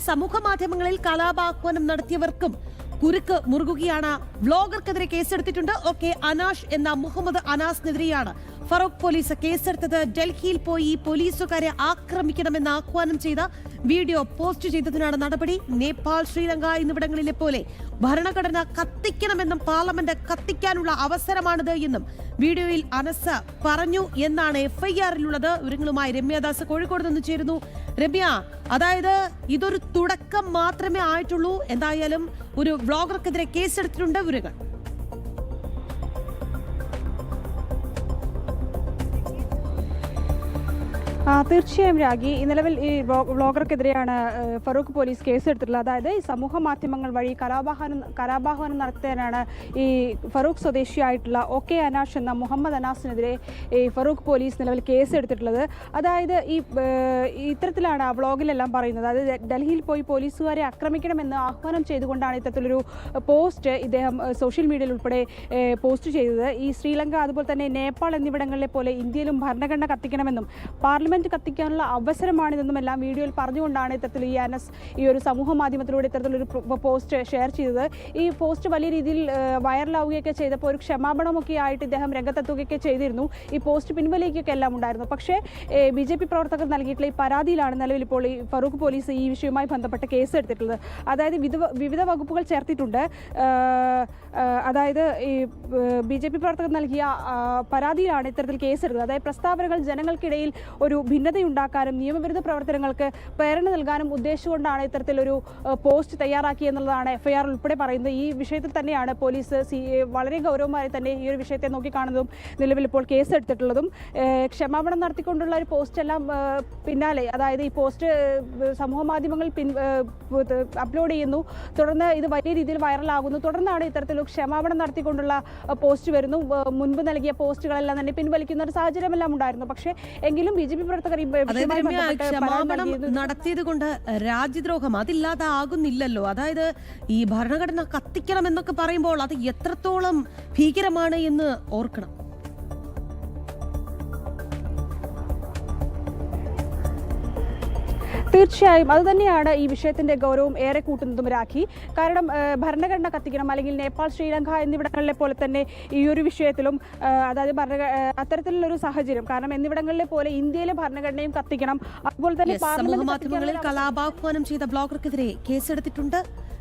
സമൂഹ മാധ്യമങ്ങളിൽ കലാപാഹ്വാനം നടത്തിയവർക്കും കുരുക്ക് മുറുകുകയാണ്. വ്ലോഗർക്കെതിരെ കേസെടുത്തിട്ടുണ്ട്. അനാഷ് എന്ന മുഹമ്മദ് അനാസിനെതിരെയാണ് ഫറൂഖ് പോലീസ് കേസെടുത്തത്. ഡൽഹിയിൽ പോയി പോലീസുകാരെ ആക്രമിക്കണമെന്ന് ആഹ്വാനം ചെയ്ത വീഡിയോ പോസ്റ്റ് ചെയ്തതിനാണ് നടപടി. നേപ്പാൾ, ശ്രീലങ്ക എന്നിവിടങ്ങളിലെ പോലെ ഭരണഘടന കത്തിക്കണമെന്നും പാർലമെന്റ് കത്തിക്കാനുള്ള അവസരമാണിത് എന്നും വീഡിയോയിൽ അനസ് പറഞ്ഞു എന്നാണ് എഫ്ഐആറിലുള്ളത്. വിവരങ്ങളുമായി രമ്യദാസ് കോഴിക്കോട് നിന്ന് ചേരുന്നു. രമ്യ, അതായത് ഇതൊരു തുടക്കം മാത്രമേ ആയിട്ടുള്ളൂ. എന്തായാലും ഒരു വ്ലോഗർക്കെതിരെ കേസെടുത്തിട്ടുണ്ട്. വിവരങ്ങൾ തീർച്ചയായും രാഗി, ഈ നിലവിൽ ഈ വ്ലോഗർക്കെതിരെയാണ് ഫറൂഖ് പോലീസ് കേസെടുത്തിട്ടുള്ളത്. അതായത് ഈ സമൂഹ മാധ്യമങ്ങൾ വഴി കലാപാഹ്വാനം നടത്താനാണ് ഈ ഫറൂഖ് സ്വദേശിയായിട്ടുള്ള അനാഷ് എന്ന മുഹമ്മദ് അനാസിനെതിരെ ഈ ഫറൂഖ് പോലീസ് നിലവിൽ കേസെടുത്തിട്ടുള്ളത്. അതായത് ഇത്തരത്തിലാണ് ആ വ്ലോഗിലെല്ലാം പറയുന്നത്. അതായത് ഡൽഹിയിൽ പോയി പോലീസുകാരെ ആക്രമിക്കണമെന്ന് ആഹ്വാനം ചെയ്തുകൊണ്ടാണ് ഇത്തരത്തിലൊരു പോസ്റ്റ് ഇദ്ദേഹം സോഷ്യൽ മീഡിയയിൽ ഉൾപ്പെടെ പോസ്റ്റ് ചെയ്തത്. ഈ ശ്രീലങ്ക അതുപോലെ തന്നെ നേപ്പാൾ എന്നിവിടങ്ങളിലെ പോലെ ഇന്ത്യയിലും ഭരണഘടന കത്തിക്കണമെന്നും പാർലമെന്റ് കത്തിക്കാനുള്ള അവസരമാണിതെന്നും എല്ലാം വീഡിയോയിൽ പറഞ്ഞുകൊണ്ടാണ് ഇത്തരത്തിൽ ഈ അനസ് ഈ ഒരു സമൂഹ മാധ്യമത്തിലൂടെ ഇത്തരത്തിലൊരു പോസ്റ്റ് ഷെയർ ചെയ്തത്. ഈ പോസ്റ്റ് വലിയ രീതിയിൽ വൈറലാവുകയൊക്കെ ചെയ്തപ്പോൾ ഒരു ക്ഷമാപണമൊക്കെ ആയിട്ട് ഇദ്ദേഹം രംഗത്തെത്തുകയൊക്കെ ചെയ്തിരുന്നു. ഈ പോസ്റ്റ് പിൻവലിക്കുകയൊക്കെ എല്ലാം ഉണ്ടായിരുന്നു. പക്ഷേ BJP പ്രവർത്തകർ നൽകിയിട്ടുള്ള ഈ പരാതിയിലാണ് നിലവിൽ ഇപ്പോൾ ഈ ഫറൂഖ് പോലീസ് ഈ വിഷയവുമായി ബന്ധപ്പെട്ട് കേസെടുത്തിട്ടുള്ളത്. അതായത് വിവിധ വകുപ്പുകൾ ചേർത്തിട്ടുണ്ട്. അതായത് ഈ BJP പ്രവർത്തകർ നൽകിയ പരാതിയിലാണ് ഇത്തരത്തിൽ കേസെടുത്തത്. അതായത് പ്രസ്താവനകൾ ജനങ്ങൾക്കിടയിൽ ഒരു ഭിന്നതയുണ്ടാക്കാനും നിയമവിരുദ്ധ പ്രവർത്തനങ്ങൾക്ക് പ്രേരണ നൽകാനും ഉദ്ദേശിച്ചുകൊണ്ടാണ് ഇത്തരത്തിലൊരു പോസ്റ്റ് തയ്യാറാക്കിയെന്നുള്ളതാണ് എഫ്ഐആർ ഉൾപ്പെടെ പറയുന്നത്. ഈ വിഷയത്തിൽ തന്നെയാണ് പോലീസ് വളരെ ഗൗരവമായി തന്നെ ഈ ഒരു വിഷയത്തെ നോക്കിക്കാണുന്നതും നിലവിൽ ഇപ്പോൾ കേസെടുത്തിട്ടുള്ളതും. ക്ഷമാപണം നടത്തിക്കൊണ്ടുള്ള ഒരു പോസ്റ്റ് എല്ലാം പിന്നാലെ, അതായത് ഈ പോസ്റ്റ് സമൂഹ മാധ്യമങ്ങളിൽ അപ്ലോഡ് ചെയ്യുന്നു. തുടർന്ന് ഇത് വലിയ രീതിയിൽ വൈറലാകുന്നു. തുടർന്നാണ് ഇത്തരത്തിലൊരു ക്ഷമാപണം നടത്തിക്കൊണ്ടുള്ള പോസ്റ്റ് വരുന്നു. മുൻപ് നൽകിയ പോസ്റ്റുകളെല്ലാം തന്നെ പിൻവലിക്കുന്ന ഒരു സാഹചര്യമെല്ലാം ഉണ്ടായിരുന്നു. പക്ഷേ എങ്കിലും BJP പ്രവർത്തകർ ക്ഷമാപണം നടത്തിയത് കൊണ്ട് രാജ്യദ്രോഹം അതില്ലാതാകുന്നില്ലല്ലോ. അതായത് ഈ ഭരണഘടന കത്തിക്കണം എന്നൊക്കെ പറയുമ്പോൾ അത് എത്രത്തോളം ഭീകരമാണ് എന്ന് ഓർക്കണം. തീർച്ചയായും അതുതന്നെയാണ് ഈ വിഷയത്തിന്റെ ഗൗരവം ഏറെ കൂട്ടുന്നതും രാഖി. കാരണം ഭരണഘടന കത്തിക്കണം, അല്ലെങ്കിൽ നേപ്പാൾ, ശ്രീലങ്ക എന്നിവിടങ്ങളിലെ പോലെ തന്നെ ഈ ഒരു വിഷയത്തിലും അതായത് അത്തരത്തിലുള്ളൊരു സാഹചര്യം. കാരണം എന്നിവിടങ്ങളിലെ പോലെ ഇന്ത്യയിലെ ഭരണഘടനയും കത്തിക്കണം. അതുപോലെ തന്നെ സമൂഹ മാധ്യമങ്ങളിൽ കലാപാഹ്വാനം ചെയ്ത ബ്ലോഗർക്കെതിരെ കേസെടുത്തിട്ടുണ്ട്.